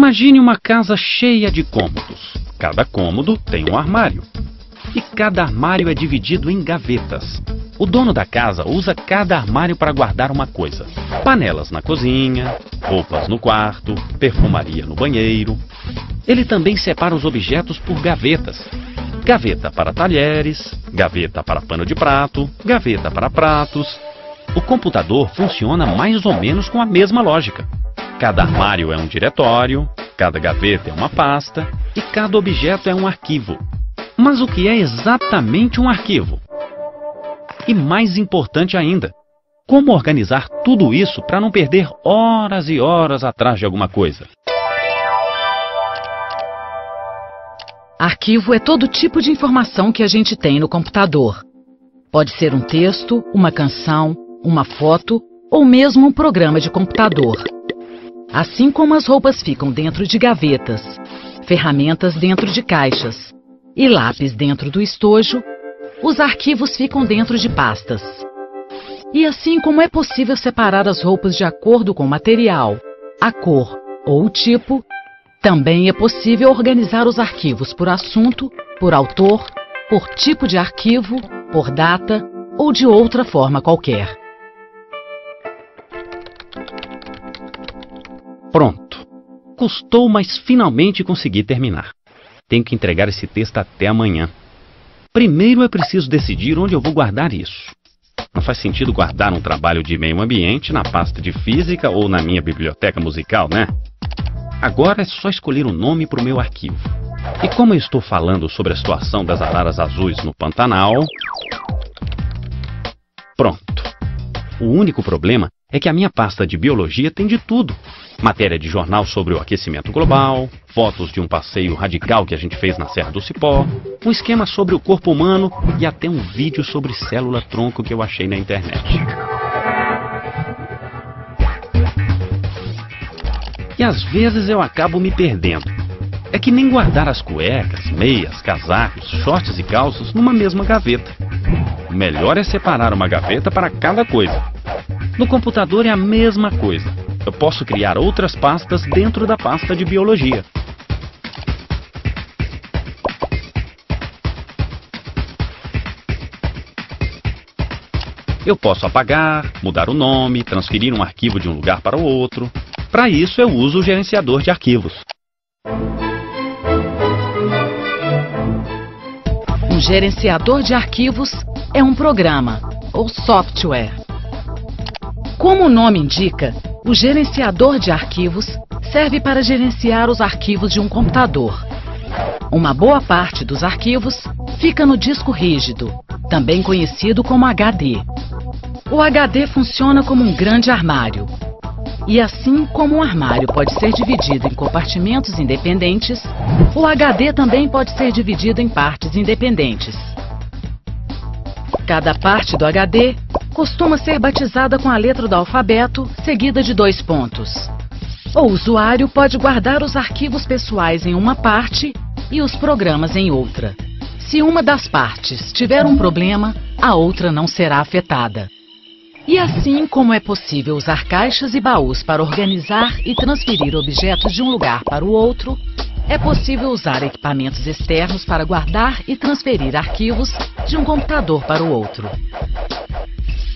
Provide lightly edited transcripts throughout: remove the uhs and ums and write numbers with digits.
Imagine uma casa cheia de cômodos. Cada cômodo tem um armário. E cada armário é dividido em gavetas. O dono da casa usa cada armário para guardar uma coisa. Panelas na cozinha, roupas no quarto, perfumaria no banheiro. Ele também separa os objetos por gavetas. Gaveta para talheres, gaveta para pano de prato, gaveta para pratos. O computador funciona mais ou menos com a mesma lógica. Cada armário é um diretório, cada gaveta é uma pasta e cada objeto é um arquivo. Mas o que é exatamente um arquivo? E mais importante ainda, como organizar tudo isso para não perder horas e horas atrás de alguma coisa? Arquivo é todo tipo de informação que a gente tem no computador. Pode ser um texto, uma canção, uma foto ou mesmo um programa de computador. Assim como as roupas ficam dentro de gavetas, ferramentas dentro de caixas e lápis dentro do estojo, os arquivos ficam dentro de pastas. E assim como é possível separar as roupas de acordo com o material, a cor ou o tipo, também é possível organizar os arquivos por assunto, por autor, por tipo de arquivo, por data ou de outra forma qualquer. Pronto. Custou, mas finalmente consegui terminar. Tenho que entregar esse texto até amanhã. Primeiro é preciso decidir onde eu vou guardar isso. Não faz sentido guardar um trabalho de meio ambiente na pasta de física ou na minha biblioteca musical, né? Agora é só escolher um nome para o meu arquivo. E como eu estou falando sobre a situação das araras azuis no Pantanal... Pronto. O único problema é que a minha pasta de biologia tem de tudo. Matéria de jornal sobre o aquecimento global, fotos de um passeio radical que a gente fez na Serra do Cipó, um esquema sobre o corpo humano e até um vídeo sobre célula-tronco que eu achei na internet. E às vezes eu acabo me perdendo. É que nem guardar as cuecas, meias, casacos, shorts e calças numa mesma gaveta. O melhor é separar uma gaveta para cada coisa. No computador é a mesma coisa. Eu posso criar outras pastas dentro da pasta de biologia. Eu posso apagar, mudar o nome, transferir um arquivo de um lugar para o outro. Para isso eu uso o gerenciador de arquivos. Um gerenciador de arquivos é um programa ou software. Como o nome indica, o gerenciador de arquivos serve para gerenciar os arquivos de um computador. Uma boa parte dos arquivos fica no disco rígido, também conhecido como HD. O HD funciona como um grande armário. E assim como um armário pode ser dividido em compartimentos independentes, o HD também pode ser dividido em partes independentes. Cada parte do HD costuma ser batizada com a letra do alfabeto, seguida de 2 pontos. O usuário pode guardar os arquivos pessoais em uma parte e os programas em outra. Se uma das partes tiver um problema, a outra não será afetada. E assim como é possível usar caixas e baús para organizar e transferir objetos de um lugar para o outro, é possível usar equipamentos externos para guardar e transferir arquivos de um computador para o outro.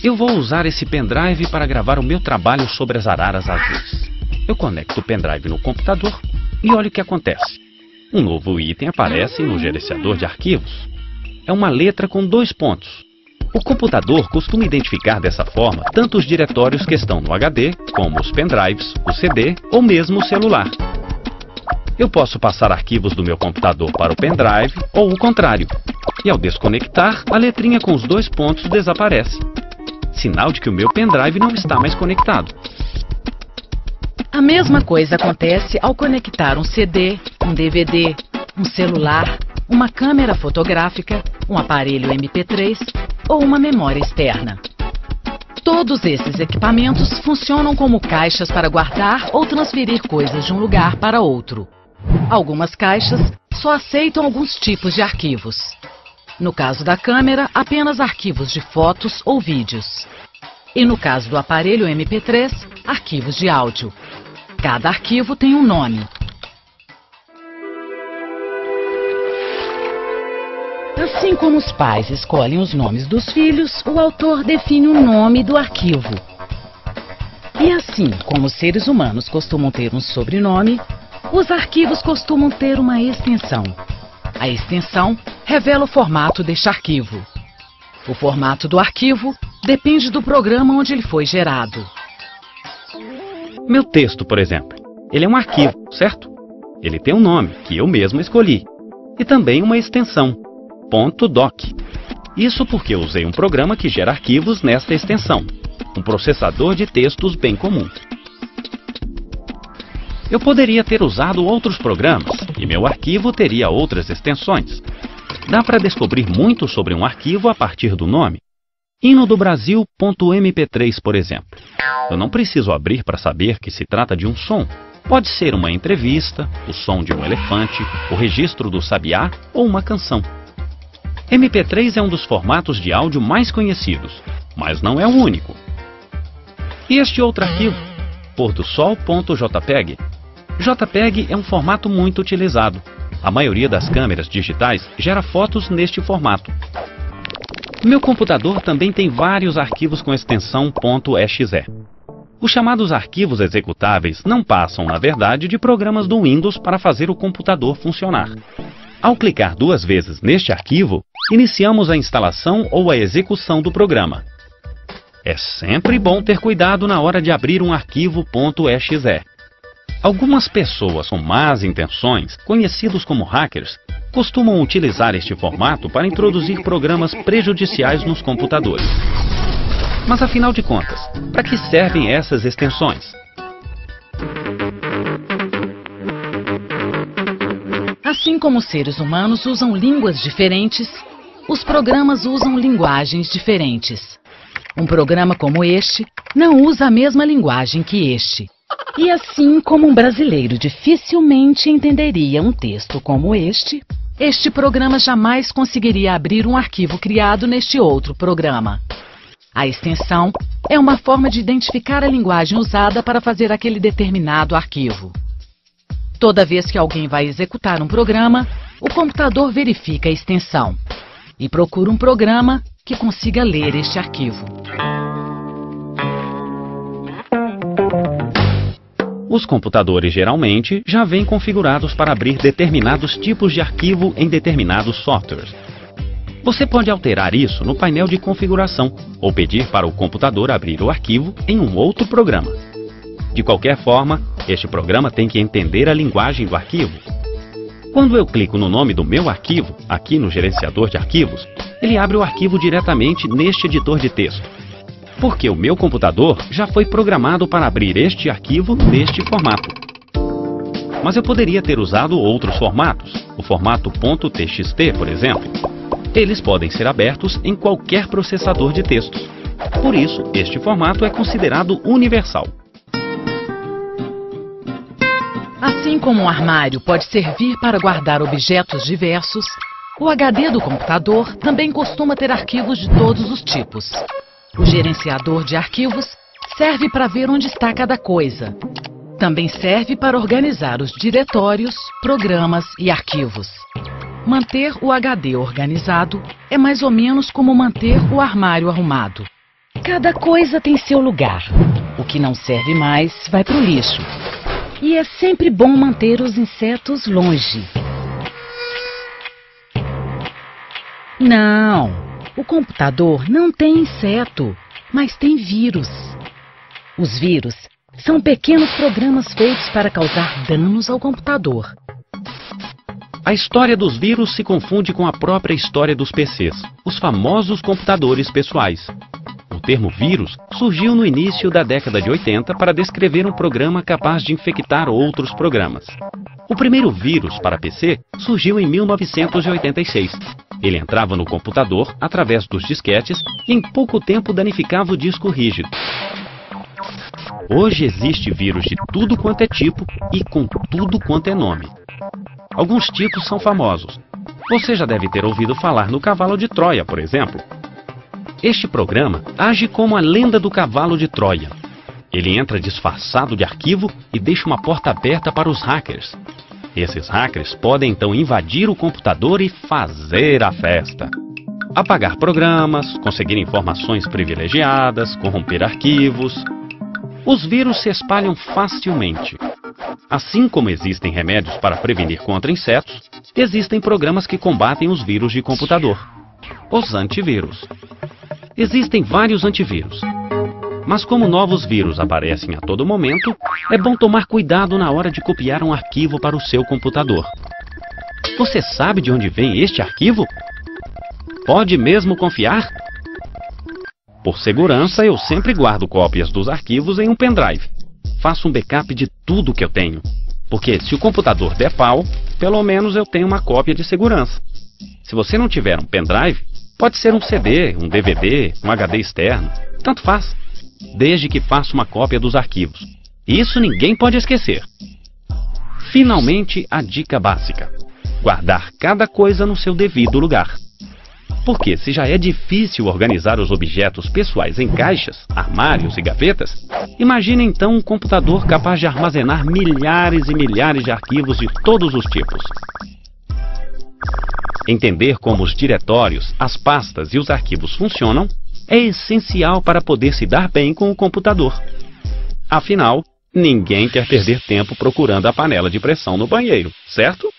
Eu vou usar esse pendrive para gravar o meu trabalho sobre as araras azuis. Eu conecto o pendrive no computador e olha o que acontece. Um novo item aparece no gerenciador de arquivos. É uma letra com 2 pontos. O computador costuma identificar dessa forma tanto os diretórios que estão no HD, como os pendrives, o CD ou mesmo o celular. Eu posso passar arquivos do meu computador para o pendrive ou o contrário. E ao desconectar, a letrinha com os 2 pontos desaparece. Sinal de que o meu pendrive não está mais conectado. A mesma coisa acontece ao conectar um CD, um DVD, um celular, uma câmera fotográfica, um aparelho MP3 ou uma memória externa. Todos esses equipamentos funcionam como caixas para guardar ou transferir coisas de um lugar para outro. Algumas caixas só aceitam alguns tipos de arquivos. No caso da câmera, apenas arquivos de fotos ou vídeos. E no caso do aparelho MP3, arquivos de áudio. Cada arquivo tem um nome. Assim como os pais escolhem os nomes dos filhos, o autor define o nome do arquivo. E assim como os seres humanos costumam ter um sobrenome, os arquivos costumam ter uma extensão. A extensão revela o formato deste arquivo. O formato do arquivo depende do programa onde ele foi gerado. Meu texto, por exemplo, ele é um arquivo, certo? Ele tem um nome, que eu mesmo escolhi, e também uma extensão, .doc. Isso porque eu usei um programa que gera arquivos nesta extensão, um processador de textos bem comum. Eu poderia ter usado outros programas, e meu arquivo teria outras extensões. Dá para descobrir muito sobre um arquivo a partir do nome. Hino do Brasil.mp3, por exemplo. Eu não preciso abrir para saber que se trata de um som. Pode ser uma entrevista, o som de um elefante, o registro do sabiá ou uma canção. MP3 é um dos formatos de áudio mais conhecidos, mas não é o único. E este outro arquivo, pordosol.jpg. JPEG é um formato muito utilizado. A maioria das câmeras digitais gera fotos neste formato. Meu computador também tem vários arquivos com extensão .exe. Os chamados arquivos executáveis não passam, na verdade, de programas do Windows para fazer o computador funcionar. Ao clicar 2 vezes neste arquivo, iniciamos a instalação ou a execução do programa. É sempre bom ter cuidado na hora de abrir um arquivo .exe. Algumas pessoas com más intenções, conhecidos como hackers, costumam utilizar este formato para introduzir programas prejudiciais nos computadores. Mas afinal de contas, para que servem essas extensões? Assim como os seres humanos usam línguas diferentes, os programas usam linguagens diferentes. Um programa como este não usa a mesma linguagem que este. E assim como um brasileiro dificilmente entenderia um texto como este programa jamais conseguiria abrir um arquivo criado neste outro programa. A extensão é uma forma de identificar a linguagem usada para fazer aquele determinado arquivo. Toda vez que alguém vai executar um programa, o computador verifica a extensão e procura um programa que consiga ler este arquivo. Os computadores geralmente já vêm configurados para abrir determinados tipos de arquivo em determinados softwares. Você pode alterar isso no painel de configuração ou pedir para o computador abrir o arquivo em um outro programa. De qualquer forma, este programa tem que entender a linguagem do arquivo. Quando eu clico no nome do meu arquivo, aqui no gerenciador de arquivos, ele abre o arquivo diretamente neste editor de texto. Porque o meu computador já foi programado para abrir este arquivo neste formato. Mas eu poderia ter usado outros formatos, o formato .txt, por exemplo. Eles podem ser abertos em qualquer processador de textos. Por isso, este formato é considerado universal. Assim como um armário pode servir para guardar objetos diversos, o HD do computador também costuma ter arquivos de todos os tipos. O gerenciador de arquivos serve para ver onde está cada coisa. Também serve para organizar os diretórios, programas e arquivos. Manter o HD organizado é mais ou menos como manter o armário arrumado. Cada coisa tem seu lugar. O que não serve mais vai para o lixo. E é sempre bom manter os insetos longe. Não! O computador não tem inseto, mas tem vírus. Os vírus são pequenos programas feitos para causar danos ao computador. A história dos vírus se confunde com a própria história dos PCs, os famosos computadores pessoais. O termo vírus surgiu no início da década de 80 para descrever um programa capaz de infectar outros programas. O primeiro vírus para PC surgiu em 1986. Ele entrava no computador através dos disquetes e em pouco tempo danificava o disco rígido. Hoje existe vírus de tudo quanto é tipo e com tudo quanto é nome. Alguns tipos são famosos. Você já deve ter ouvido falar no cavalo de Troia, por exemplo. Este programa age como a lenda do cavalo de Troia. Ele entra disfarçado de arquivo e deixa uma porta aberta para os hackers. Esses hackers podem então invadir o computador e fazer a festa. Apagar programas, conseguir informações privilegiadas, corromper arquivos. Os vírus se espalham facilmente. Assim como existem remédios para prevenir contra insetos, existem programas que combatem os vírus de computador. Os antivírus. Existem vários antivírus. Mas como novos vírus aparecem a todo momento, é bom tomar cuidado na hora de copiar um arquivo para o seu computador. Você sabe de onde vem este arquivo? Pode mesmo confiar? Por segurança, eu sempre guardo cópias dos arquivos em um pendrive. Faço um backup de tudo que eu tenho. Porque se o computador der pau, pelo menos eu tenho uma cópia de segurança. Se você não tiver um pendrive, pode ser um CD, um DVD, um HD externo. Tanto faz. Desde que faça uma cópia dos arquivos. Isso ninguém pode esquecer. Finalmente, a dica básica. Guardar cada coisa no seu devido lugar. Porque se já é difícil organizar os objetos pessoais em caixas, armários e gavetas, imagine então um computador capaz de armazenar milhares e milhares de arquivos de todos os tipos. Entender como os diretórios, as pastas e os arquivos funcionam é essencial para poder se dar bem com o computador. Afinal, ninguém quer perder tempo procurando a panela de pressão no banheiro, certo?